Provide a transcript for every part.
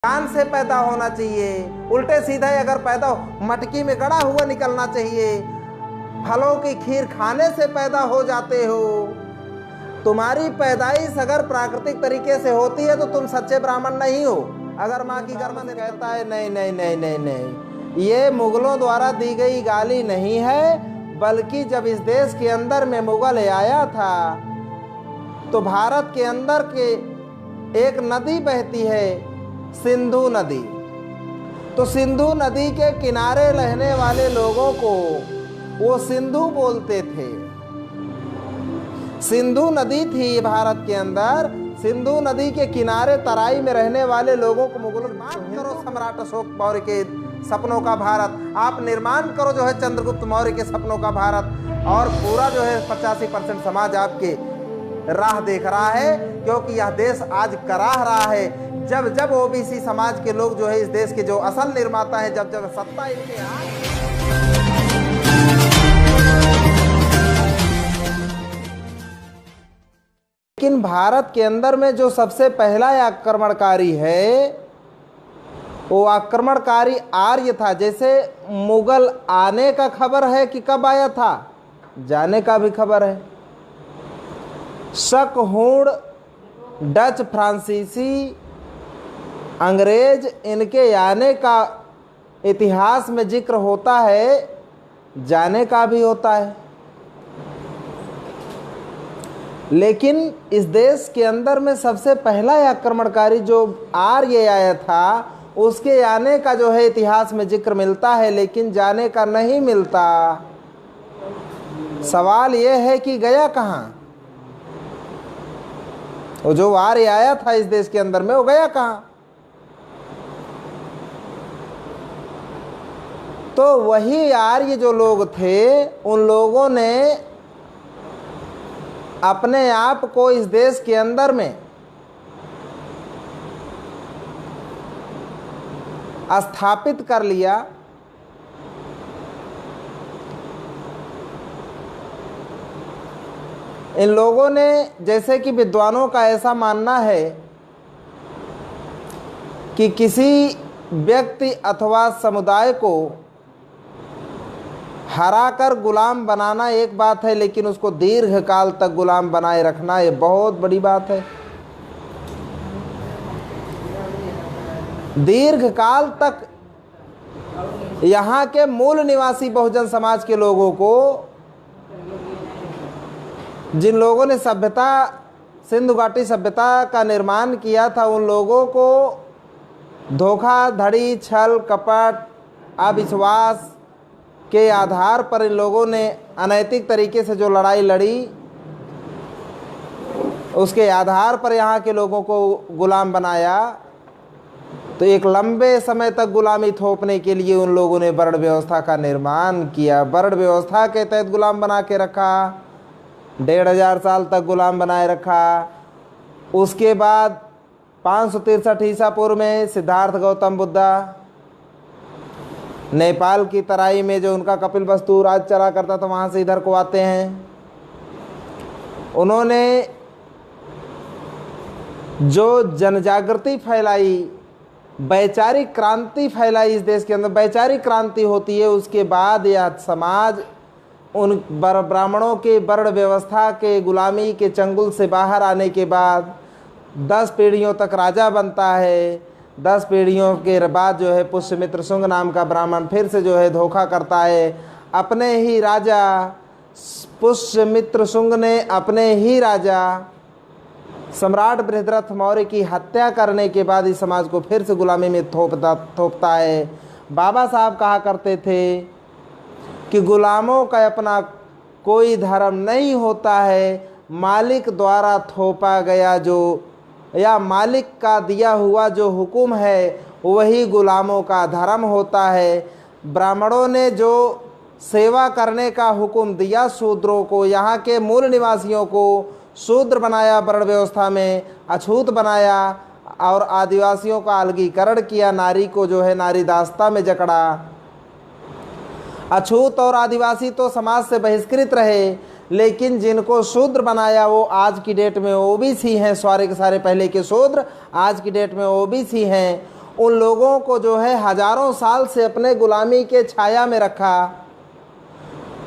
कान से पैदा होना चाहिए, उल्टे सीधे अगर पैदा हो मटकी में गड़ा हुआ निकलना चाहिए। फलों की खीर खाने से पैदा हो जाते हो। तुम्हारी पैदाइश अगर प्राकृतिक तरीके से होती है तो तुम सच्चे ब्राह्मण नहीं हो। अगर माँ की गर्भ से कहता है नहीं नहीं नहीं नहीं नहीं, ये मुगलों द्वारा दी गई गाली नहीं है, बल्कि जब इस देश के अंदर में मुगल आया था तो भारत के अंदर के एक नदी बहती है, सिंधु नदी। तो सिंधु नदी के किनारे रहने वाले लोगों को वो सिंधु बोलते थे। सिंधु नदी थी भारत के अंदर, सिंधु नदी के किनारे तराई में रहने वाले लोगों को मुगल निर्माण करो सम्राट अशोक मौर्य के सपनों का भारत, आप निर्माण करो जो है चंद्रगुप्त मौर्य के सपनों का भारत। और पूरा जो है 85% समाज आपके राह देख रहा है, क्योंकि यह देश आज कराह रहा है। जब जब ओबीसी समाज के लोग जो है इस देश के जो असल निर्माता है, जब जब सत्ता इनके लेकिन भारत के अंदर में जो सबसे पहला आक्रमणकारी है वो आक्रमणकारी आर्य था। जैसे मुगल आने का खबर है कि कब आया था, जाने का भी खबर है। शक, हूण, डच, फ्रांसीसी, अंग्रेज, इनके आने का इतिहास में जिक्र होता है, जाने का भी होता है। लेकिन इस देश के अंदर में सबसे पहला आक्रमणकारी जो आर्य आया था उसके आने का जो है इतिहास में जिक्र मिलता है, लेकिन जाने का नहीं मिलता। सवाल यह है कि गया कहाँ? वो जो आर्य आया था इस देश के अंदर में वो गया कहाँ? तो वही आर्य जो लोग थे उन लोगों ने अपने आप को इस देश के अंदर में स्थापित कर लिया। इन लोगों ने, जैसे कि विद्वानों का ऐसा मानना है कि किसी व्यक्ति अथवा समुदाय को हराकर गुलाम बनाना एक बात है, लेकिन उसको दीर्घ काल तक गुलाम बनाए रखना ये बहुत बड़ी बात है। दीर्घ काल तक यहाँ के मूल निवासी बहुजन समाज के लोगों को, जिन लोगों ने सभ्यता, सिंधु घाटी सभ्यता का निर्माण किया था, उन लोगों को धोखाधड़ी, छल कपट, अविश्वास के आधार पर इन लोगों ने अनैतिक तरीके से जो लड़ाई लड़ी, उसके आधार पर यहाँ के लोगों को गुलाम बनाया। तो एक लंबे समय तक गुलामी थोपने के लिए उन लोगों ने वर्ण व्यवस्था का निर्माण किया, वर्ण व्यवस्था के तहत गुलाम बना के रखा, 1500 साल तक गुलाम बनाए रखा। उसके बाद 563 ईसा पूर्व में सिद्धार्थ गौतम बुद्धा नेपाल की तराई में जो उनका कपिलवस्तु राज चला करता था वहाँ से इधर को आते हैं। उन्होंने जो जनजागृति फैलाई, वैचारिक क्रांति फैलाई इस देश के अंदर, वैचारिक क्रांति होती है, उसके बाद यह समाज उन ब्राह्मणों के वर्ण व्यवस्था के गुलामी के चंगुल से बाहर आने के बाद 10 पीढ़ियों तक राजा बनता है। 10 पीढ़ियों के बाद जो है पुष्यमित्र शुंग नाम का ब्राह्मण फिर से जो है धोखा करता है। अपने ही राजा पुष्यमित्र शुंग ने अपने ही राजा सम्राट बृहद्रथ मौर्य की हत्या करने के बाद इस समाज को फिर से गुलामी में थोपता है। बाबा साहब कहा करते थे कि गुलामों का अपना कोई धर्म नहीं होता है, मालिक द्वारा थोपा गया जो या मालिक का दिया हुआ जो हुक्म है वही गुलामों का धर्म होता है। ब्राह्मणों ने जो सेवा करने का हुक्म दिया शूद्रों को, यहाँ के मूल निवासियों को शूद्र बनाया, वर्ण व्यवस्था में अछूत बनाया और आदिवासियों का अलगीकरण किया, नारी को जो है नारी दास्ता में जकड़ा। अछूत और आदिवासी तो समाज से बहिष्कृत रहे, लेकिन जिनको शूद्र बनाया वो आज की डेट में ओबीसी हैं। सारे के सारे पहले के शूद्र आज की डेट में ओबीसी हैं। उन लोगों को जो है हजारों साल से अपने गुलामी के छाया में रखा,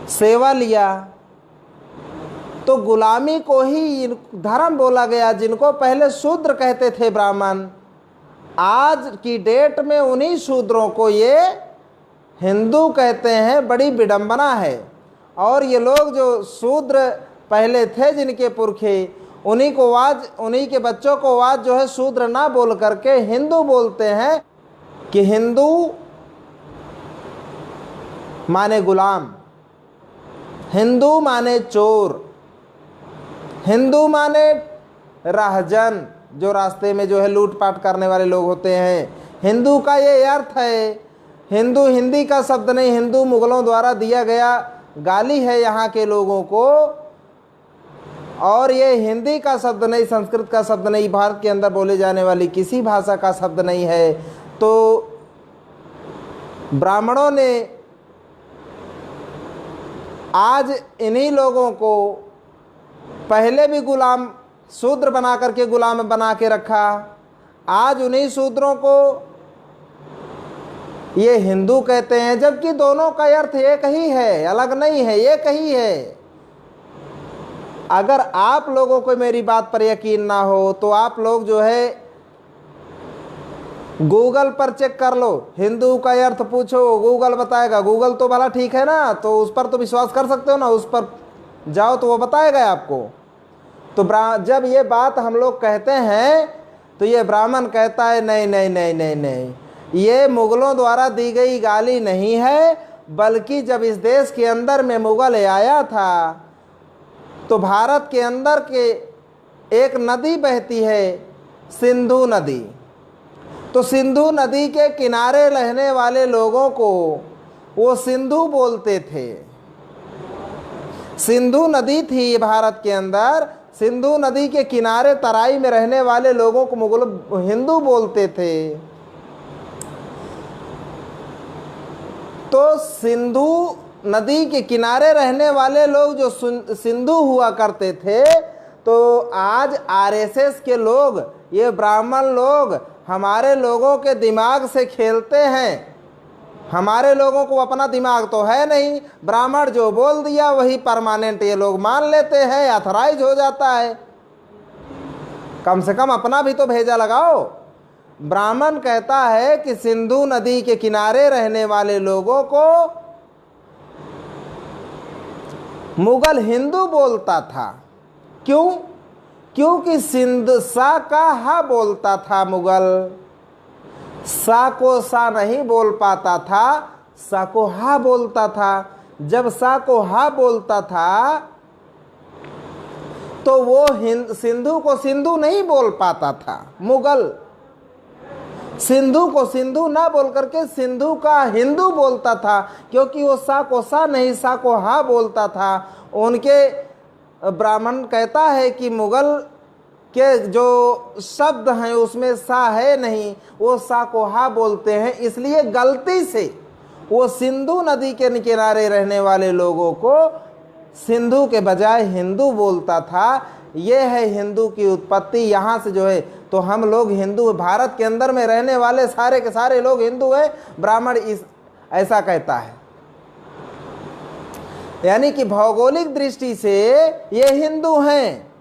सेवा लिया, तो गुलामी को ही धर्म बोला गया। जिनको पहले शूद्र कहते थे ब्राह्मण, आज की डेट में उन्हीं शूद्रों को ये हिंदू कहते हैं। बड़ी विडंबना है। और ये लोग जो शूद्र पहले थे, जिनके पुरखे, उन्हीं को आज, उन्हीं के बच्चों को आज जो है शूद्र ना बोल करके हिंदू बोलते हैं कि हिंदू माने गुलाम, हिंदू माने चोर, हिंदू माने राहजन, जो रास्ते में जो है लूटपाट करने वाले लोग होते हैं। हिंदू का ये अर्थ है। हिंदू हिंदी का शब्द नहीं, हिंदू मुगलों द्वारा दिया गया गाली है यहाँ के लोगों को। और ये हिंदी का शब्द नहीं, संस्कृत का शब्द नहीं, भारत के अंदर बोले जाने वाली किसी भाषा का शब्द नहीं है। तो ब्राह्मणों ने आज इन्हीं लोगों को पहले भी गुलाम, शूद्र बना करके गुलाम बना के रखा। आज उन्हीं शूद्रों को ये हिंदू कहते हैं, जबकि दोनों का अर्थ एक ही है, अलग नहीं है, एक ही है। अगर आप लोगों को मेरी बात पर यकीन ना हो तो आप लोग जो है गूगल पर चेक कर लो, हिंदू का अर्थ पूछो, गूगल बताएगा। गूगल तो भला ठीक है ना, तो उस पर तो विश्वास कर सकते हो ना, उस पर जाओ तो वो बताएगा आपको। तो जब ये बात हम लोग कहते हैं तो ये ब्राह्मण कहता है नहीं नहीं नहीं नहीं नहीं, ये मुगलों द्वारा दी गई गाली नहीं है, बल्कि जब इस देश के अंदर में मुगल आया था तो भारत के अंदर के एक नदी बहती है, सिंधु नदी। तो सिंधु नदी के किनारे रहने वाले लोगों को वो सिंधु बोलते थे। सिंधु नदी थी भारत के अंदर, सिंधु नदी के किनारे तराई में रहने वाले लोगों को मुगल हिंदू बोलते थे। तो सिंधु नदी के किनारे रहने वाले लोग जो सिंधु हुआ करते थे, तो आज आरएसएस के लोग, ये ब्राह्मण लोग हमारे लोगों के दिमाग से खेलते हैं। हमारे लोगों को अपना दिमाग तो है नहीं, ब्राह्मण जो बोल दिया वही परमानेंट ये लोग मान लेते हैं, ऑथराइज हो जाता है। कम से कम अपना भी तो भेजा लगाओ। ब्राह्मण कहता है कि सिंधु नदी के किनारे रहने वाले लोगों को मुगल हिंदू बोलता था। क्यों? क्योंकि सिंध सा का हा बोलता था मुगल, सा को सा नहीं बोल पाता था, सा को हा बोलता था। जब सा को हा बोलता था तो वो सिंधु को सिंधु नहीं बोल पाता था। मुगल सिंधु को सिंधु ना बोल करके सिंधु का हिंदू बोलता था, क्योंकि वो सा को सा नहीं, सा को हा बोलता था। उनके ब्राह्मण कहता है कि मुगल के जो शब्द हैं उसमें सा है नहीं, वो सा को हा बोलते हैं। इसलिए गलती से वो सिंधु नदी के किनारे रहने वाले लोगों को सिंधु के बजाय हिंदू बोलता था। ये है हिंदू की उत्पत्ति, यहाँ से जो है। तो हम लोग हिंदू, भारत के अंदर में रहने वाले सारे के सारे लोग हिंदू हैं, ब्राह्मण ऐसा कहता है। यानी कि भौगोलिक दृष्टि से ये हिंदू हैं।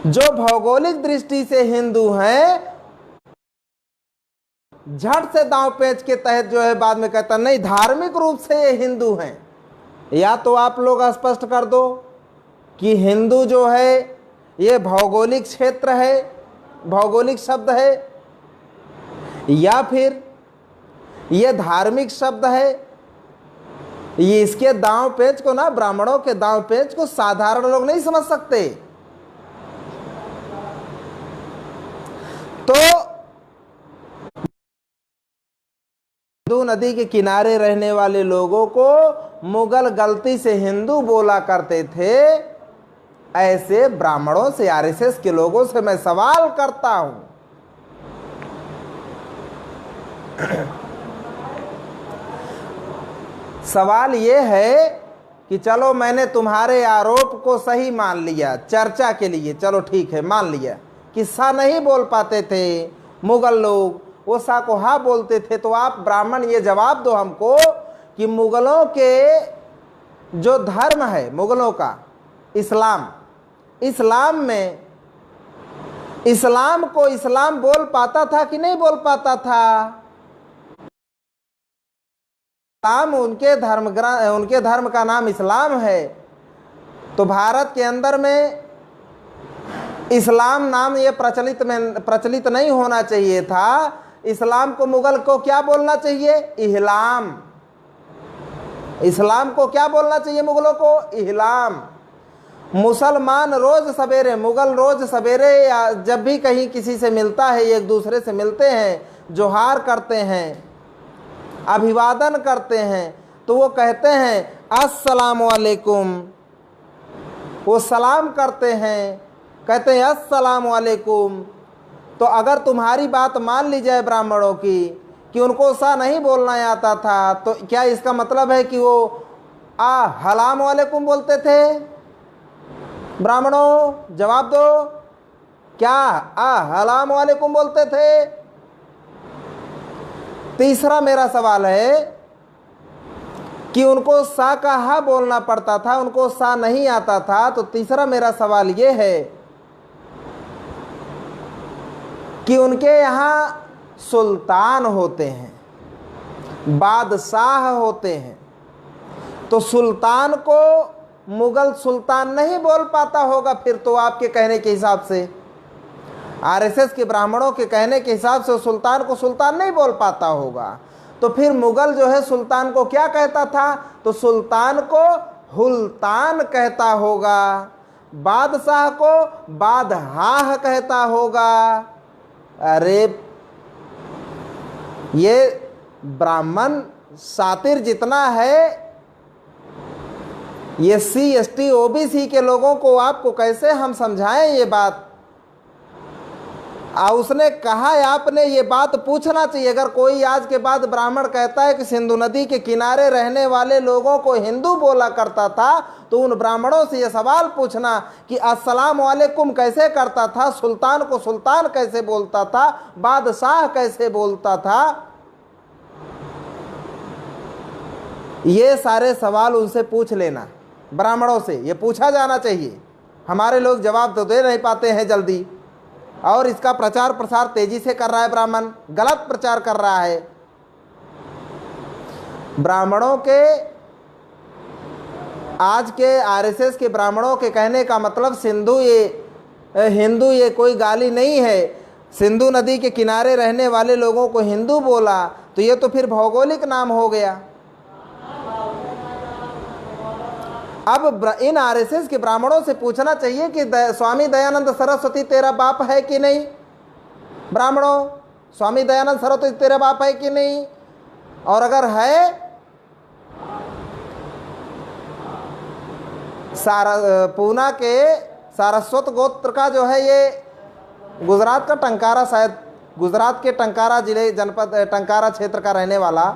जो भौगोलिक दृष्टि से हिंदू हैं, झट से दांव पेच के तहत जो है बाद में कहता नहीं, धार्मिक रूप से ये हिंदू हैं। या तो आप लोग स्पष्ट कर दो कि हिंदू जो है ये भौगोलिक क्षेत्र है, भौगोलिक शब्द है, या फिर ये धार्मिक शब्द है। ये इसके दांव पेच को ना, ब्राह्मणों के दांव पेच को साधारण लोग नहीं समझ सकते। तो सिंधु नदी के किनारे रहने वाले लोगों को मुगल गलती से हिंदू बोला करते थे। ऐसे ब्राह्मणों से, आरएसएस के लोगों से मैं सवाल करता हूं, सवाल ये है कि चलो मैंने तुम्हारे आरोप को सही मान लिया, चर्चा के लिए, चलो ठीक है मान लिया कि सा नहीं बोल पाते थे मुगल लोग, वो सा को हा बोलते थे। तो आप ब्राह्मण ये जवाब दो हमको कि मुगलों के जो धर्म है, मुगलों का इस्लाम, इस्लाम में इस्लाम को इस्लाम बोल पाता था कि नहीं बोल पाता था? इस्लाम उनके धर्म का नाम इस्लाम है। तो भारत के अंदर में इस्लाम नाम ये प्रचलित नहीं होना चाहिए था। इस्लाम को मुगल को क्या बोलना चाहिए? इहलाम। इस्लाम को क्या बोलना चाहिए मुगलों को? इहलाम। मुसलमान रोज सवेरे, मुगल रोज सवेरे या जब भी कहीं किसी से मिलता है, एक दूसरे से मिलते हैं, जोहार करते हैं, अभिवादन करते हैं, तो वो कहते हैं अस्सलामु अलैकुम। वो सलाम करते हैं, कहते हैं अस्सलामु अलैकुम। तो अगर तुम्हारी बात मान ली जाए ब्राह्मणों की कि उनको सा नहीं बोलना आता था, तो क्या इसका मतलब है कि वो हलामु अलैकुम बोलते थे? ब्राह्मणों जवाब दो, क्या हलामु अलैकुम बोलते थे? तीसरा मेरा सवाल है कि उनको सा का हा बोलना पड़ता था, उनको सा नहीं आता था। तो तीसरा मेरा सवाल ये है कि उनके यहाँ सुल्तान होते हैं, बादशाह होते हैं, तो सुल्तान को मुगल सुल्तान नहीं बोल पाता होगा फिर तो, आपके कहने के हिसाब से, आरएसएस के ब्राह्मणों के कहने के हिसाब से सुल्तान को सुल्तान नहीं बोल पाता होगा। तो फिर मुगल जो है सुल्तान को क्या कहता था? तो सुल्तान को हुल्तान कहता होगा, बादशाह को बादशाह कहता होगा। अरे ये ब्राह्मण शातिर जितना है, ये SC OBC के लोगों को आपको कैसे हम समझाएं ये बात? उसने कहा है, आपने ये बात पूछना चाहिए। अगर कोई आज के बाद ब्राह्मण कहता है कि सिंधु नदी के किनारे रहने वाले लोगों को हिंदू बोला करता था, तो उन ब्राह्मणों से ये सवाल पूछना कि अस्सलाम वालेकुम कैसे करता था, सुल्तान को सुल्तान कैसे बोलता था, बादशाह कैसे बोलता था। ये सारे सवाल उनसे पूछ लेना, ब्राह्मणों से ये पूछा जाना चाहिए। हमारे लोग जवाब तो दे नहीं पाते हैं जल्दी, और इसका प्रचार प्रसार तेजी से कर रहा है ब्राह्मण, गलत प्रचार कर रहा है। ब्राह्मणों के, आज के आरएसएस के ब्राह्मणों के कहने का मतलब हिंदू ये कोई गाली नहीं है। सिंधु नदी के किनारे रहने वाले लोगों को हिंदू बोला तो ये तो फिर भौगोलिक नाम हो गया। अब इन आरएसएस के ब्राह्मणों से पूछना चाहिए कि स्वामी दयानंद सरस्वती तेरा बाप है कि नहीं? ब्राह्मणों, स्वामी दयानंद सरस्वती तेरा बाप है कि नहीं? और अगर है, पूना के सारस्वत गोत्र का जो है, ये गुजरात का टंकारा, शायद गुजरात के टंकारा जिले, जनपद टंकारा क्षेत्र का रहने वाला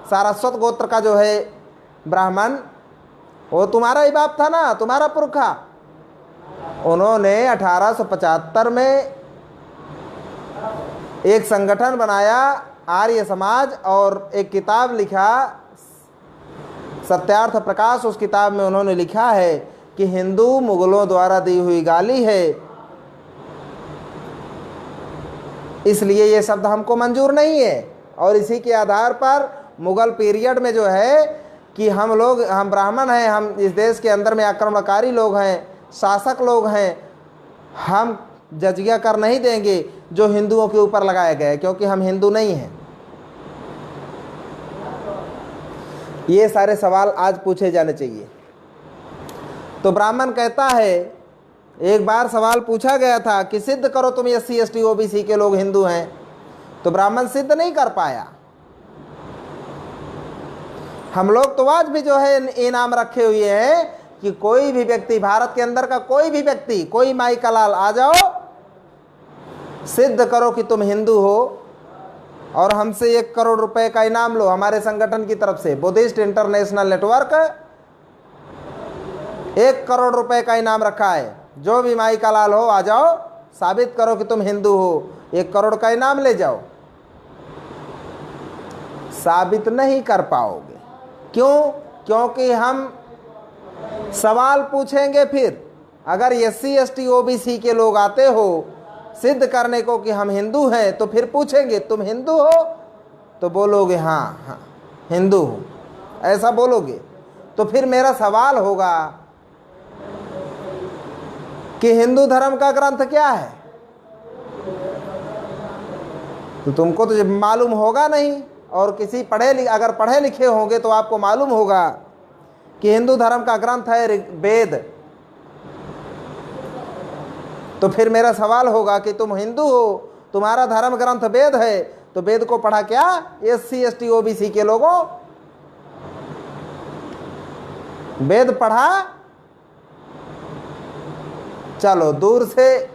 सारस्वत गोत्र का जो है ब्राह्मण, वो तुम्हारा ही बाप था ना, तुम्हारा पुरखा। उन्होंने 1875 में एक संगठन बनाया आर्य समाज, और एक किताब लिखा सत्यार्थ प्रकाश। उस किताब में उन्होंने लिखा है कि हिंदू मुगलों द्वारा दी हुई गाली है, इसलिए ये शब्द हमको मंजूर नहीं है। और इसी के आधार पर मुगल पीरियड में जो है कि हम ब्राह्मण हैं, हम इस देश के अंदर में आक्रमणकारी लोग हैं, शासक लोग हैं, हम जजिया कर नहीं देंगे जो हिंदुओं के ऊपर लगाए गए, क्योंकि हम हिंदू नहीं हैं। ये सारे सवाल आज पूछे जाने चाहिए। तो ब्राह्मण कहता है, एक बार सवाल पूछा गया था कि सिद्ध करो तुम SC ST OBC के लोग हिंदू हैं, तो ब्राह्मण सिद्ध नहीं कर पाया। हम लोग तो आज भी जो है इनाम रखे हुए हैं कि कोई भी व्यक्ति, भारत के अंदर का कोई भी व्यक्ति, कोई माई का लाल आ जाओ, सिद्ध करो कि तुम हिंदू हो और हमसे 1 करोड़ रुपए का इनाम लो। हमारे संगठन की तरफ से, बुद्धिस्ट इंटरनेशनल नेटवर्क, 1 करोड़ रुपए का इनाम रखा है। जो भी माई का लाल हो आ जाओ, साबित करो कि तुम हिंदू हो, 1 करोड़ का इनाम ले जाओ। साबित नहीं कर पाओगे। क्यों? क्योंकि हम सवाल पूछेंगे। फिर अगर SC ST OBC के लोग आते हो सिद्ध करने को कि हम हिंदू हैं, तो फिर पूछेंगे तुम हिंदू हो, तो बोलोगे हाँ हाँ हिंदू हूँ, ऐसा बोलोगे। तो फिर मेरा सवाल होगा कि हिंदू धर्म का ग्रंथ क्या है? तो तुमको तो मालूम होगा नहीं, और किसी अगर पढ़े लिखे होंगे तो आपको मालूम होगा कि हिंदू धर्म का ग्रंथ है वेद। तो फिर मेरा सवाल होगा कि तुम हिंदू हो, तुम्हारा धर्म ग्रंथ वेद है, तो वेद को पढ़ा क्या SC ST OBC के लोगों? वेद पढ़ा? चलो, दूर से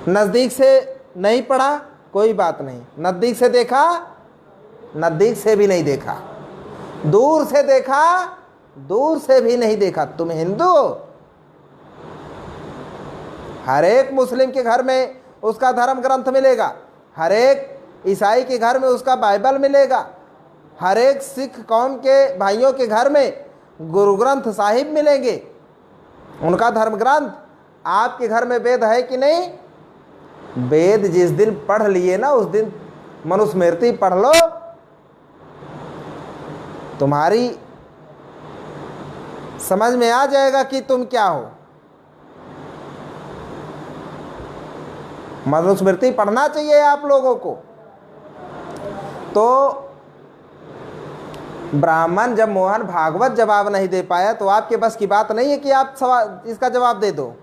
नजदीक से नहीं पढ़ा, कोई बात नहीं। नजदीक से देखा? नजदीक से भी नहीं देखा। दूर से देखा? दूर से भी नहीं देखा। तुम हिंदू हो? हर एक मुस्लिम के घर में उसका धर्म ग्रंथ मिलेगा, हर एक ईसाई के घर में उसका बाइबल मिलेगा, हर एक सिख कौम के भाइयों के घर में गुरु ग्रंथ साहिब मिलेंगे, उनका धर्म ग्रंथ। आपके घर में वेद है कि नहीं? वेद जिस दिन पढ़ लिए ना, उस दिन मनुस्मृति पढ़ लो, तुम्हारी समझ में आ जाएगा कि तुम क्या हो। मनुस्मृति पढ़ना चाहिए आप लोगों को। तो ब्राह्मण जब मोहन भागवत जवाब नहीं दे पाया, तो आपके बस की बात नहीं है कि आप इसका जवाब दे दो।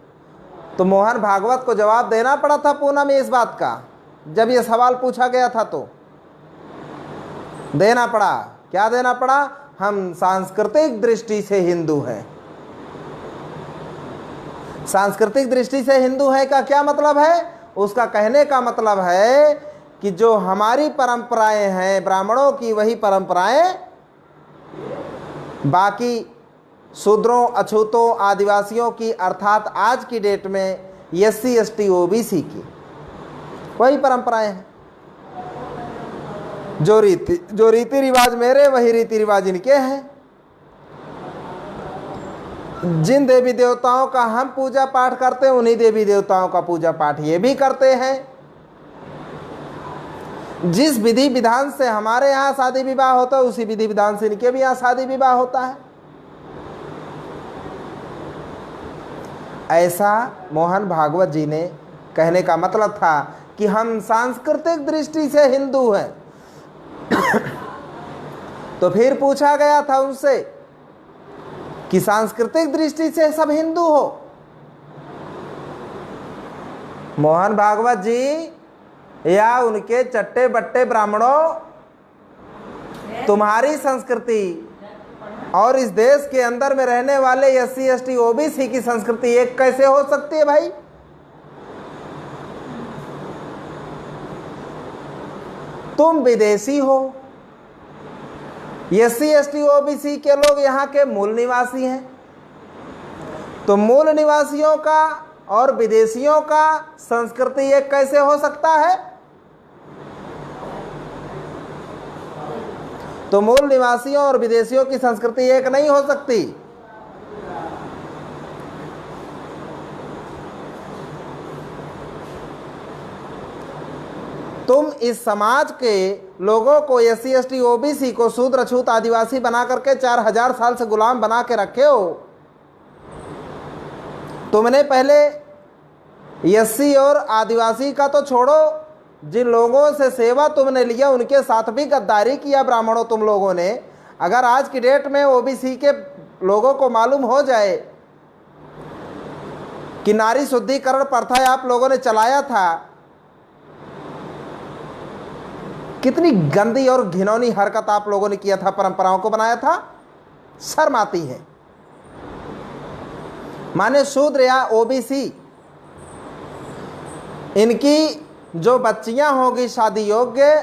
तो मोहन भागवत को जवाब देना पड़ा था पूना में इस बात का, जब ये सवाल पूछा गया था तो देना पड़ा। क्या देना पड़ा? हम सांस्कृतिक दृष्टि से हिंदू हैं। सांस्कृतिक दृष्टि से हिंदू है का क्या मतलब है? उसका कहने का मतलब है कि जो हमारी परंपराएं हैं ब्राह्मणों की, वही परंपराएं बाकी शूद्रों, अछूतों, आदिवासियों की, अर्थात आज की डेट में SC ST OBC की वही परंपराएं हैं। जो रीति रिवाज मेरे, वही रीति रिवाज इनके हैं। जिन देवी देवताओं का हम पूजा पाठ करते हैं, उन्हीं देवी देवताओं का पूजा पाठ ये भी करते हैं। जिस विधि विधान से हमारे यहाँ शादी विवाह होता है, उसी विधि विधान से इनके भी यहाँ शादी विवाह होता है। ऐसा मोहन भागवत जी ने कहने का मतलब था कि हम सांस्कृतिक दृष्टि से हिंदू हैं। तो फिर पूछा गया था उनसे कि सांस्कृतिक दृष्टि से सब हिंदू हो? मोहन भागवत जी या उनके चट्टे बट्टे ब्राह्मणों, तुम्हारी संस्कृति और इस देश के अंदर में रहने वाले SC ST OBC की संस्कृति एक कैसे हो सकती है भाई? तुम विदेशी हो, SC ST OBC के लोग यहाँ के मूल निवासी हैं। तो मूल निवासियों का और विदेशियों का संस्कृति एक कैसे हो सकता है? तो मूल निवासियों और विदेशियों की संस्कृति एक नहीं हो सकती। तुम इस समाज के लोगों को, SC ST OBC को शूद्र अछूत आदिवासी बना करके 4000 साल से गुलाम बना के रखे हो। तुमने पहले SC और आदिवासी का तो छोड़ो, जिन लोगों से सेवा तुमने लिया उनके साथ भी गद्दारी किया ब्राह्मणों तुम लोगों ने। अगर आज की डेट में OBC के लोगों को मालूम हो जाए कि नारी शुद्धिकरण प्रथा आप लोगों ने चलाया था, कितनी गंदी और घिनौनी हरकत आप लोगों ने किया था, परंपराओं को बनाया था, शर्म आती है। माने शूद्र या OBC, इनकी जो बच्चियां होगी शादी योग्य,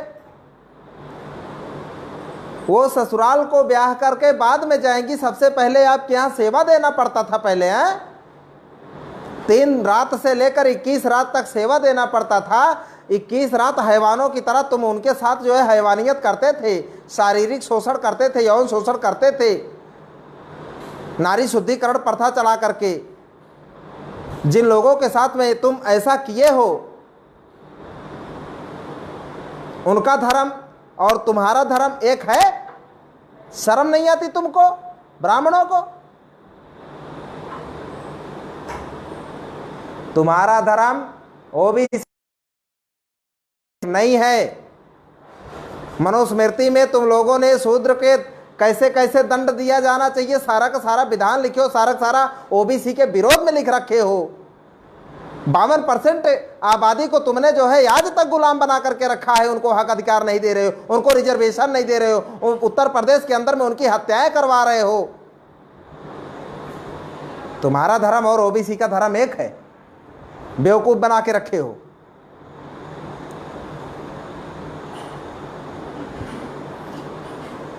वो ससुराल को ब्याह करके बाद में जाएंगी। सबसे पहले आपके यहाँ सेवा देना पड़ता था पहले, हैं? 3 रात से लेकर 21 रात तक सेवा देना पड़ता था। 21 रात हैवानों की तरह तुम उनके साथ जो है हैवानियत करते थे, शारीरिक शोषण करते थे, यौन शोषण करते थे, नारी शुद्धिकरण प्रथा चला करके। जिन लोगों के साथ में तुम ऐसा किए हो, उनका धर्म और तुम्हारा धर्म एक है। शर्म नहीं आती तुमको ब्राह्मणों को? तुम्हारा धर्म ओबीसी नहीं है। मनुस्मृति में तुम लोगों ने शूद्र के कैसे कैसे दंड दिया जाना चाहिए सारा का सारा विधान लिखे हो, सारा का सारा ओबीसी के विरोध में लिख रखे हो। 52% आबादी को तुमने जो है आज तक गुलाम बना करके रखा है। उनको हक अधिकार नहीं दे रहे हो, उनको रिजर्वेशन नहीं दे रहे हो, उत्तर प्रदेश के अंदर में उनकी हत्याएं करवा रहे हो। तुम्हारा धर्म और ओबीसी का धर्म एक है, बेवकूफ बना के रखे हो।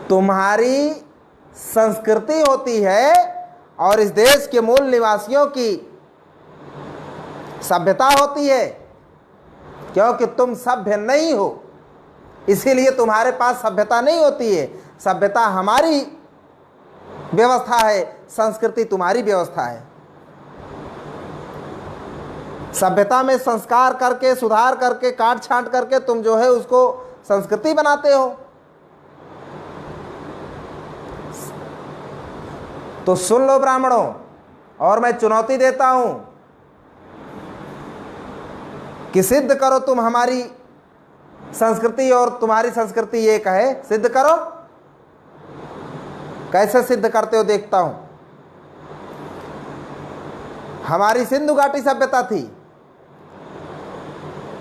तुम्हारी संस्कृति होती है और इस देश के मूल निवासियों की सभ्यता होती है। क्योंकि तुम सभ्य नहीं हो, इसीलिए तुम्हारे पास सभ्यता नहीं होती है। सभ्यता हमारी व्यवस्था है, संस्कृति तुम्हारी व्यवस्था है। सभ्यता में संस्कार करके, सुधार करके, काट छांट करके तुम जो है उसको संस्कृति बनाते हो। तो सुन लो ब्राह्मणों, और मैं चुनौती देता हूं कि सिद्ध करो तुम हमारी संस्कृति और तुम्हारी संस्कृति एक है। सिद्ध करो। कैसे सिद्ध करते हो देखता हूं। हमारी सिंधु घाटी सभ्यता थी।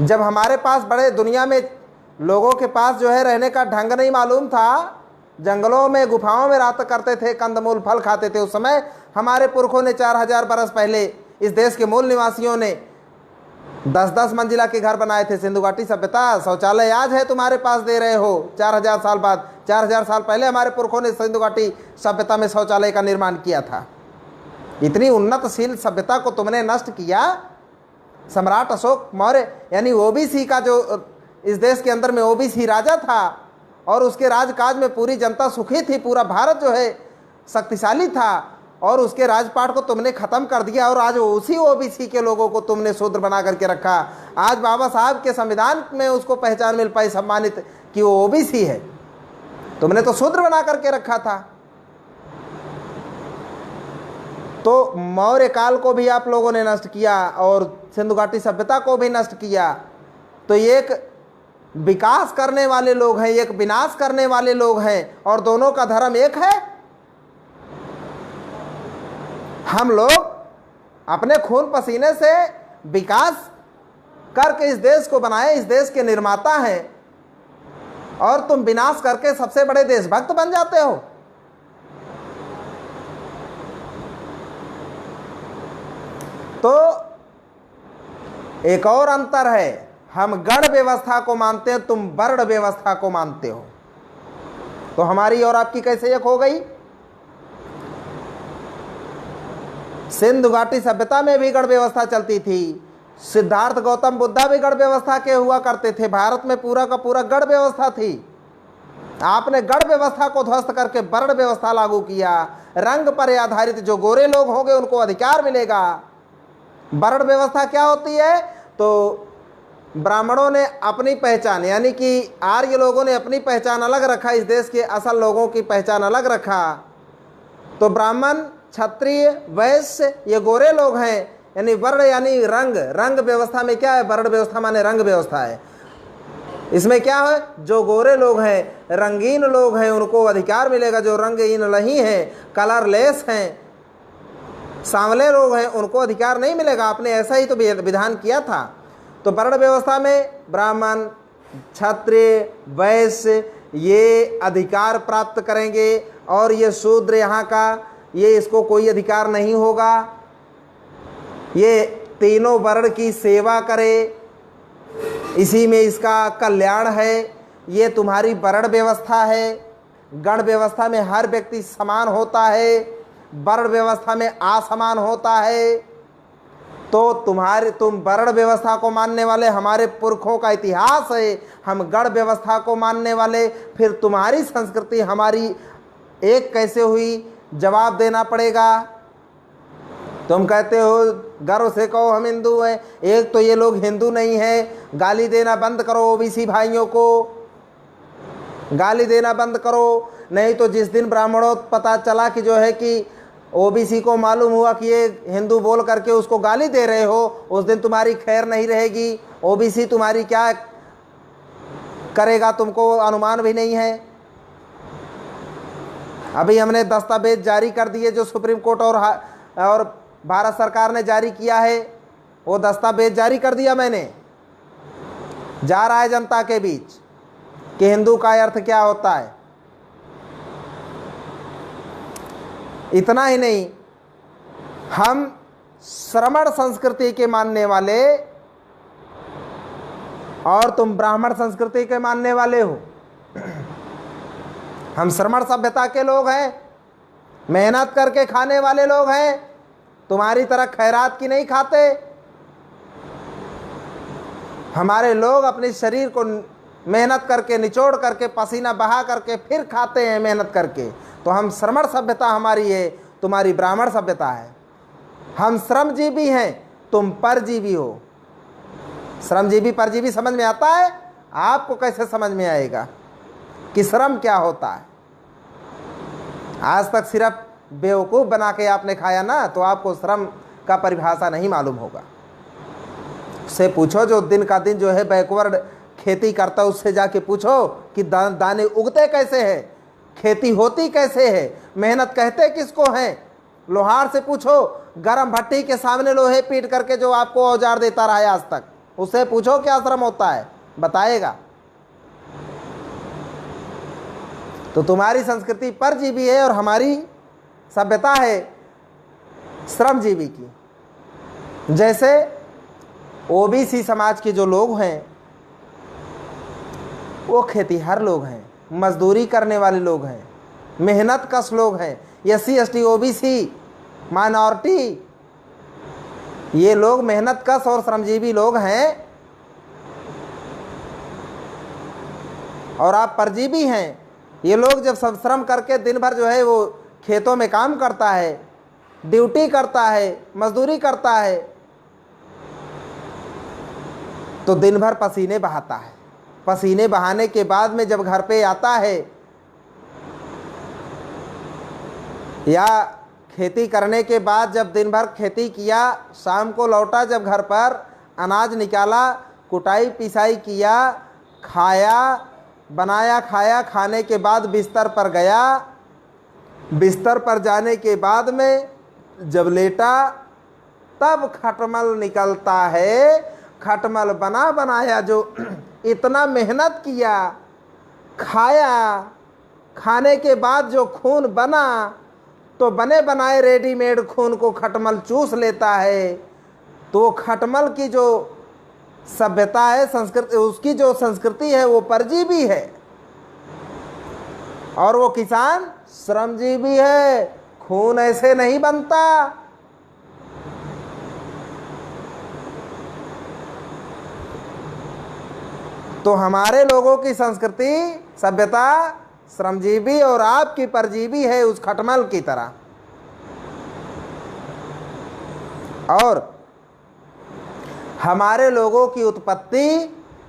जब हमारे पास बड़े दुनिया में लोगों के पास जो है रहने का ढंग नहीं मालूम था, जंगलों में गुफाओं में रात करते थे, कंदमूल फल खाते थे, उस समय हमारे पुरखों ने 4000 बरस पहले इस देश के मूल निवासियों ने 10-10 मंजिला के घर बनाए थे। सिंधु घाटी सभ्यता, शौचालय आज है तुम्हारे पास दे रहे हो 4000 साल बाद। 4000 साल पहले हमारे पुरखों ने सिंधु घाटी सभ्यता में शौचालय का निर्माण किया था। इतनी उन्नतशील सभ्यता को तुमने नष्ट किया। सम्राट अशोक मौर्य यानी ओबीसी का जो इस देश के अंदर में ओबीसी राजा था और उसके राजकाज में पूरी जनता सुखी थी, पूरा भारत जो है शक्तिशाली था, और उसके राजपाट को तुमने खत्म कर दिया और आज उसी ओबीसी के लोगों को तुमने शूद्र बना करके रखा। आज बाबा साहब के संविधान में उसको पहचान मिल पाई, सम्मानित, कि वो ओबीसी है। तुमने तो शूद्र बना करके रखा था। तो मौर्य काल को भी आप लोगों ने नष्ट किया और सिंधु घाटी सभ्यता को भी नष्ट किया। तो एक विकास करने वाले लोग हैं, एक विनाश करने वाले लोग हैं, और दोनों का धर्म एक है। हम लोग अपने खून पसीने से विकास करके इस देश को बनाए, इस देश के निर्माता हैं, और तुम विनाश करके सबसे बड़े देशभक्त बन जाते हो। तो एक और अंतर है, हम गण व्यवस्था को मानते हैं, तुम वर्ण व्यवस्था को मानते हो। तो हमारी और आपकी कैसे एक हो गई? सिंधु घाटी सभ्यता में भी गण व्यवस्था चलती थी। सिद्धार्थ गौतम बुद्धा भी गण व्यवस्था के हुआ करते थे। भारत में पूरा का पूरा गण व्यवस्था थी। आपने गण व्यवस्था को ध्वस्त करके वर्ण व्यवस्था लागू किया। रंग पर आधारित जो गोरे लोग होंगे उनको अधिकार मिलेगा। वर्ण व्यवस्था क्या होती है? तो ब्राह्मणों ने अपनी पहचान, यानी कि आर्य लोगों ने अपनी पहचान अलग रखा, इस देश के असल लोगों की पहचान अलग रखा। तो ब्राह्मण, क्षत्रिय, वैश्य ये गोरे लोग हैं। यानी वर्ण यानी रंग। रंग व्यवस्था में क्या है? वर्ण व्यवस्था माने रंग व्यवस्था है। इसमें क्या है? जो गोरे लोग हैं, रंगीन लोग हैं, उनको अधिकार मिलेगा। जो रंगहीन नहीं है, कलरलेस हैं, सांवले लोग हैं, उनको अधिकार नहीं मिलेगा। आपने ऐसा ही तो विधान किया था। तो वर्ण व्यवस्था में ब्राह्मण, क्षत्रिय, वैश्य ये अधिकार प्राप्त करेंगे, और ये शूद्र यहाँ का, ये इसको कोई अधिकार नहीं होगा। ये तीनों वर्ण की सेवा करे, इसी में इसका कल्याण है। ये तुम्हारी वर्ण व्यवस्था है। गण व्यवस्था में हर व्यक्ति समान होता है, वर्ण व्यवस्था में असमान होता है। तो तुम वर्ण व्यवस्था को मानने वाले, हमारे पुरखों का इतिहास है, हम गण व्यवस्था को मानने वाले, फिर तुम्हारी संस्कृति हमारी एक कैसे हुई? जवाब देना पड़ेगा। तुम कहते हो, गर्व से कहो हम हिंदू हैं, एक तो ये लोग हिंदू नहीं है। गाली देना बंद करो ओबीसी भाइयों को, गाली देना बंद करो। नहीं तो जिस दिन ब्राह्मणों पता चला कि जो है कि ओबीसी को मालूम हुआ कि ये हिंदू बोल करके उसको गाली दे रहे हो, उस दिन तुम्हारी खैर नहीं रहेगी। ओबीसी तुम्हारी क्या करेगा तुमको अनुमान भी नहीं है। अभी हमने दस्तावेज जारी कर दिए जो सुप्रीम कोर्ट और भारत सरकार ने जारी किया है, वो दस्तावेज जारी कर दिया मैंने, जा रहा है जनता के बीच कि हिंदू का अर्थ क्या होता है। इतना ही नहीं, हम श्रमण संस्कृति के मानने वाले और तुम ब्राह्मण संस्कृति के मानने वाले हो। हम श्रमण सभ्यता के लोग हैं, मेहनत करके खाने वाले लोग हैं, तुम्हारी तरह खैरात की नहीं खाते। हमारे लोग अपने शरीर को मेहनत करके, निचोड़ करके, पसीना बहा करके फिर खाते हैं मेहनत करके। तो हम श्रमण सभ्यता हमारी है, तुम्हारी ब्राह्मण सभ्यता है। हम श्रमजीवी हैं, तुम परजीवी हो। श्रमजीवी परजीवी समझ में आता है? आपको कैसे समझ में आएगा कि श्रम क्या होता है? आज तक सिर्फ बेवकूफ़ बना के आपने खाया ना, तो आपको श्रम का परिभाषा नहीं मालूम होगा। उससे पूछो जो दिन का दिन जो है बैकवर्ड खेती करता है, उससे जाके पूछो कि दाने उगते कैसे हैं, खेती होती कैसे है, मेहनत कहते किसको हैं। लोहार से पूछो, गरम भट्टी के सामने लोहे पीट करके जो आपको औजार देता रहा है आज तक, उससे पूछो क्या श्रम होता है, बताएगा। तो तुम्हारी संस्कृति परजीवी है और हमारी सभ्यता है श्रमजीवी की। जैसे ओबीसी समाज के जो लोग हैं वो खेतीहर लोग हैं, मजदूरी करने वाले लोग हैं, मेहनत कश लोग हैं। एससी एसटी ओबीसी माइनॉरिटी, ये लोग मेहनत कश और श्रमजीवी लोग हैं, और आप परजीवी हैं। ये लोग जब सब श्रम करके दिन भर जो है वो खेतों में काम करता है, ड्यूटी करता है, मजदूरी करता है, तो दिन भर पसीने बहाता है। पसीने बहाने के बाद में जब घर पे आता है या खेती करने के बाद जब दिन भर खेती किया, शाम को लौटा, जब घर पर अनाज निकाला, कुटाई पिसाई किया, खाया, बनाया, खाया, खाने के बाद बिस्तर पर गया, बिस्तर पर जाने के बाद में जब लेटा तब खटमल निकलता है। खटमल बना बनाया जो इतना मेहनत किया, खाया, खाने के बाद जो खून बना, तो बने बनाए रेडीमेड खून को खटमल चूस लेता है। तो खटमल की जो सभ्यता है, संस्कृति, उसकी जो संस्कृति है वो परजीवी है, और वो किसान श्रमजीवी है। खून ऐसे नहीं बनता। तो हमारे लोगों की संस्कृति सभ्यता श्रमजीवी और आपकी परजीवी है, उस खटमल की तरह। और हमारे लोगों की उत्पत्ति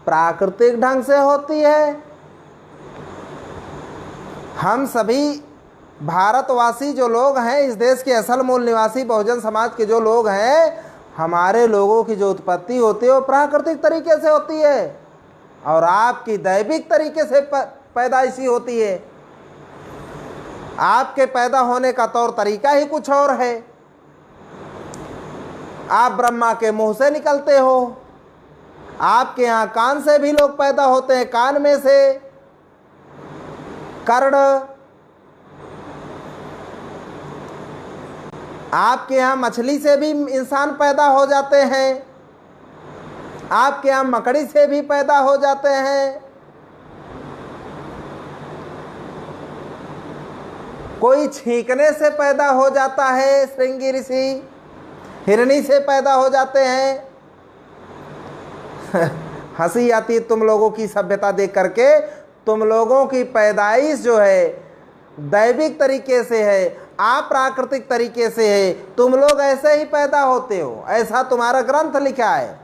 प्राकृतिक ढंग से होती है। हम सभी भारतवासी जो लोग हैं, इस देश के असल मूल निवासी बहुजन समाज के जो लोग हैं, हमारे लोगों की जो उत्पत्ति होती है वो प्राकृतिक तरीके से होती है, और आपकी दैविक तरीके से पैदाइशी होती है। आपके पैदा होने का तौर तरीका ही कुछ और है। आप ब्रह्मा के मुंह से निकलते हो। आपके यहाँ कान से भी लोग पैदा होते हैं, कान में से कर्ण। आपके यहाँ मछली से भी इंसान पैदा हो जाते हैं, आपके यहाँ मकड़ी से भी पैदा हो जाते हैं। कोई छींकने से पैदा हो जाता है, श्रृंगी ऋषि। हिरनी से पैदा हो जाते हैं। हंसी आती है तुम लोगों की सभ्यता देख करके। तुम लोगों की पैदाइश जो है दैविक तरीके से है, अप्राकृतिक तरीके से है। तुम लोग ऐसे ही पैदा होते हो, ऐसा तुम्हारा ग्रंथ लिखा है।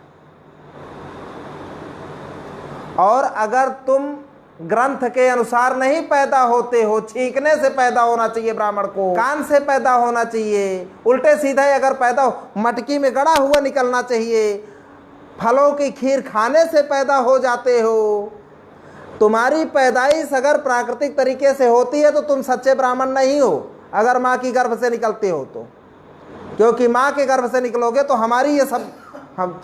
और अगर तुम ग्रंथ के अनुसार नहीं पैदा होते हो, छींकने से पैदा होना चाहिए ब्राह्मण को, कान से पैदा होना चाहिए, उल्टे सीधे अगर पैदा हो, मटकी में गड़ा हुआ निकलना चाहिए, फलों की खीर खाने से पैदा हो जाते हो। तुम्हारी पैदाइश अगर प्राकृतिक तरीके से होती है तो तुम सच्चे ब्राह्मण नहीं हो, अगर माँ की गर्भ से निकलते हो तो। क्योंकि माँ के गर्भ से निकलोगे तो हमारी ये सब हम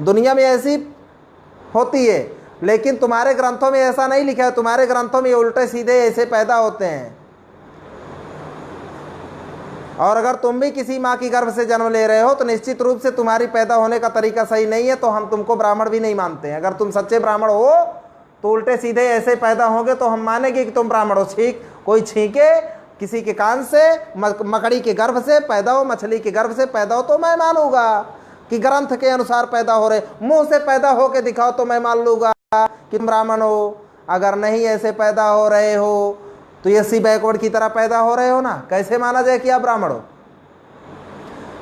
दुनिया में ऐसी होती है, लेकिन तुम्हारे ग्रंथों में ऐसा नहीं लिखा है। तुम्हारे ग्रंथों में ये उल्टे सीधे ऐसे पैदा होते हैं। और अगर तुम भी किसी माँ की गर्भ से जन्म ले रहे हो तो निश्चित रूप से तुम्हारी पैदा होने का तरीका सही नहीं है, तो हम तुमको ब्राह्मण भी नहीं मानते हैं। अगर तुम सच्चे ब्राह्मण हो तो उल्टे सीधे ऐसे पैदा होंगे तो हम मानेंगे कि तुम ब्राह्मण हो। कोई छींके किसी के कान से, मकड़ी के गर्भ से पैदा हो, मछली के गर्भ से पैदा हो तो मैं मानूंगा कि ग्रंथ के अनुसार पैदा हो रहे। मुंह से पैदा हो के दिखाओ तो मैं मान लूंगा कि तुम ब्राह्मण हो। अगर नहीं ऐसे पैदा हो रहे हो तो ये सी बैकवर्ड की तरह पैदा हो रहे हो ना, कैसे माना जाए कि आप ब्राह्मण हो?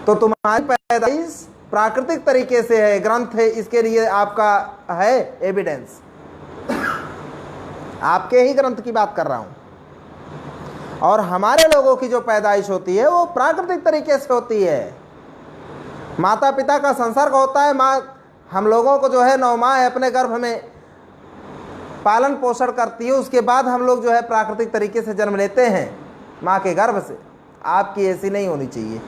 तो तुम्हारी पैदाइश प्राकृतिक तरीके से है, ग्रंथ है, इसके लिए आपका है एविडेंस। आपके ही ग्रंथ की बात कर रहा हूं। और हमारे लोगों की जो पैदाइश होती है वो प्राकृतिक तरीके से होती है। माता पिता का संसर्ग होता है, माँ हम लोगों को जो है 9 माह अपने गर्भ में पालन पोषण करती है, उसके बाद हम लोग जो है प्राकृतिक तरीके से जन्म लेते हैं माँ के गर्भ से। आपकी ऐसी नहीं होनी चाहिए।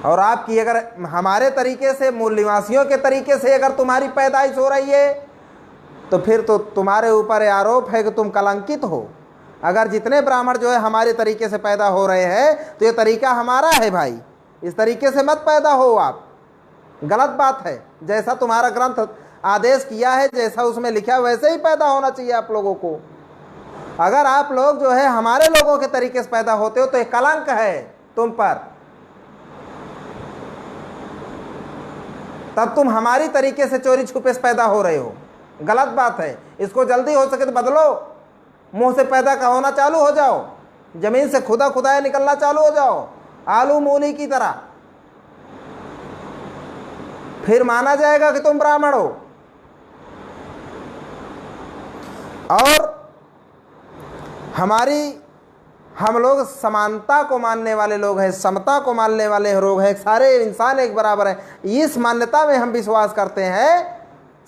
और आपकी अगर हमारे तरीके से, मूल निवासियों के तरीके से अगर तुम्हारी पैदाइश हो रही है तो फिर तो तुम्हारे ऊपर आरोप है कि तुम कलंकित हो। अगर जितने ब्राह्मण जो है हमारे तरीके से पैदा हो रहे हैं तो ये तरीका हमारा है भाई, इस तरीके से मत पैदा हो आप, गलत बात है। जैसा तुम्हारा ग्रंथ आदेश किया है, जैसा उसमें लिखा है वैसे ही पैदा होना चाहिए आप लोगों को। अगर आप लोग जो है हमारे लोगों के तरीके से पैदा होते हो तो एक कलंक है तुम पर। तब तुम हमारी तरीके से चोरी छुपे से पैदा हो रहे हो, गलत बात है। इसको जल्दी हो सके तो बदलो, मुंह से पैदा का होना चालू हो जाओ, जमीन से खुदाया निकलना चालू हो जाओ, आलू मूली की तरह। फिर माना जाएगा कि तुम ब्राह्मण हो। और हम लोग समानता को मानने वाले लोग हैं, समता को मानने वाले लोग हैं, सारे इंसान एक बराबर हैं। इस मान्यता में हम विश्वास करते हैं।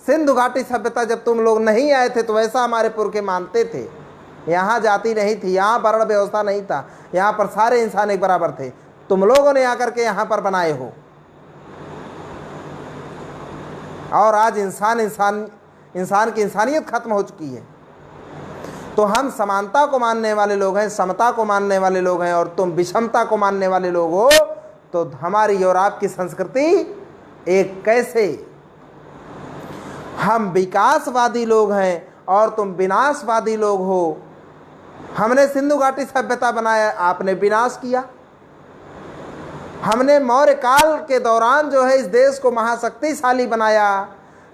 सिंधु घाटी सभ्यता जब तुम लोग नहीं आए थे तो वैसा हमारे पुरखे मानते थे। यहाँ जाति नहीं थी, यहाँ वर्ण व्यवस्था नहीं था, यहाँ पर सारे इंसान एक बराबर थे। तुम लोगों ने आकर के यहाँ पर बनाए हो। और आज इंसान की इंसानियत खत्म हो चुकी है। तो हम समानता को मानने वाले लोग हैं, समता को मानने वाले लोग हैं, और तुम विषमता को मानने वाले लोग हो। तो हमारी और आपकी संस्कृति एक कैसे? हम विकासवादी लोग हैं और तुम विनाशवादी लोग हो। हमने सिंधु घाटी सभ्यता बनाया, आपने विनाश किया। हमने मौर्य काल के दौरान जो है इस देश को महाशक्तिशाली बनाया।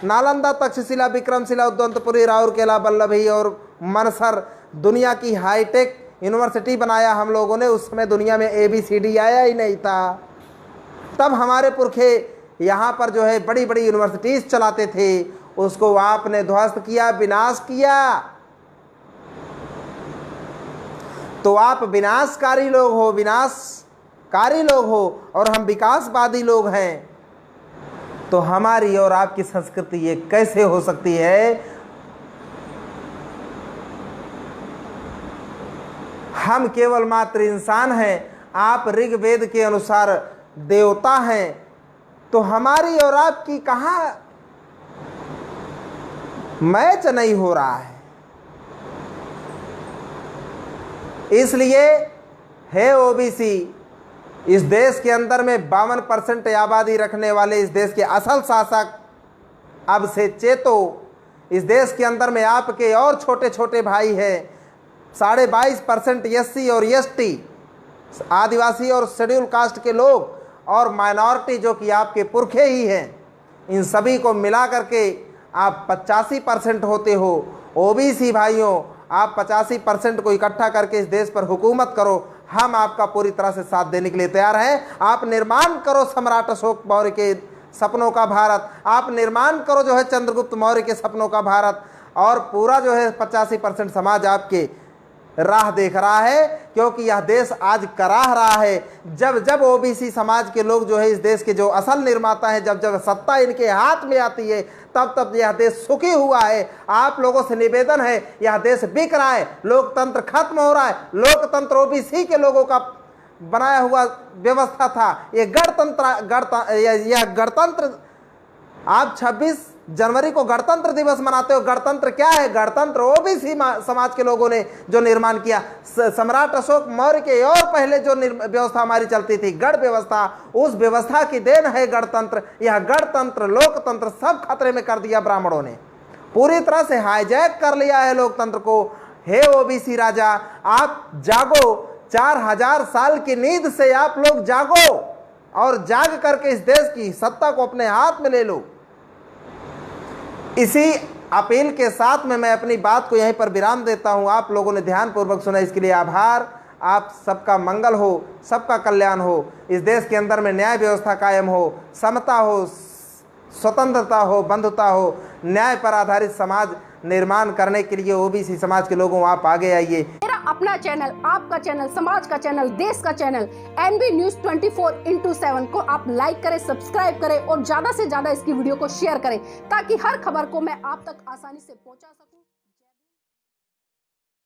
नालंदा, तक्षशिला, विक्रमशिला, उद्वंतपुरी, राउरकेला, वल्लभी और मनसर, दुनिया की हाईटेक यूनिवर्सिटी बनाया हम लोगों ने। उस समय दुनिया में ABCD आया ही नहीं था। तब हमारे पुरखे यहाँ पर जो है बड़ी बड़ी यूनिवर्सिटीज चलाते थे, उसको आपने ध्वस्त किया, विनाश किया। तो आप विनाशकारी लोग हो, विनाशकारी लोग हो, और हम विकासवादी लोग हैं। तो हमारी और आपकी संस्कृति ये कैसे हो सकती है? हम केवल मात्र इंसान हैं, आप ऋग्वेद के अनुसार देवता हैं। तो हमारी और आपकी कहाँ मैच नहीं हो रहा है। इसलिए है OBC, इस देश के अंदर में 52% आबादी रखने वाले इस देश के असल शासक अब से चेतो। इस देश के अंदर में आपके और छोटे छोटे भाई हैं। 22.5% SC और ST आदिवासी और शेड्यूल कास्ट के लोग और माइनॉरिटी जो कि आपके पुरखे ही हैं, इन सभी को मिला करके आप 85% होते हो। ओबीसी भाइयों, आप 85% को इकट्ठा करके इस देश पर हुकूमत करो, हम आपका पूरी तरह से साथ देने के लिए तैयार हैं। आप निर्माण करो सम्राट अशोक मौर्य के सपनों का भारत, आप निर्माण करो जो है चंद्रगुप्त मौर्य के सपनों का भारत, और पूरा जो है 85% समाज आपके राह देख रहा है, क्योंकि यह देश आज कराह रहा है। जब जब ओबीसी समाज के लोग जो है इस देश के जो असल निर्माता हैं, जब जब सत्ता इनके हाथ में आती है, तब तब यह देश सुखी हुआ है। आप लोगों से निवेदन है, यह देश बिक रहा है, लोकतंत्र खत्म हो रहा है। लोकतंत्र ओबीसी के लोगों का बनाया हुआ व्यवस्था था, ये यह गणतंत्र। आप 26 जनवरी को गणतंत्र दिवस मनाते हो, गणतंत्र क्या है? गणतंत्र ओबीसी समाज के लोगों ने जो निर्माण किया। सम्राट अशोक मौर्य के और पहले जो व्यवस्था हमारी चलती थी, गण व्यवस्था, उस व्यवस्था की देन है गणतंत्र। यह गणतंत्र लोकतंत्र सब खतरे में कर दिया ब्राह्मणों ने, पूरी तरह से हाईजैक कर लिया है लोकतंत्र को। हे ओबीसी राजा, आप जागो, 4000 साल की नींद से आप लोग जागो और जाग करके इस देश की सत्ता को अपने हाथ में ले लो। इसी अपील के साथ में मैं अपनी बात को यहीं पर विराम देता हूं। आप लोगों ने ध्यानपूर्वक सुना, इसके लिए आभार। आप सबका मंगल हो, सबका कल्याण हो, इस देश के अंदर में न्याय व्यवस्था कायम हो, समता हो, स्वतंत्रता हो, बंधुता हो, न्याय पर आधारित समाज निर्माण करने के लिए ओबीसी समाज के लोगों आप आगे आइए। मेरा अपना चैनल, आपका चैनल, समाज का चैनल, देश का चैनल एनबी न्यूज 24/7 को आप लाइक करें, सब्सक्राइब करें और ज्यादा से ज्यादा इसकी वीडियो को शेयर करें, ताकि हर खबर को मैं आप तक आसानी से पहुंचा सकूं।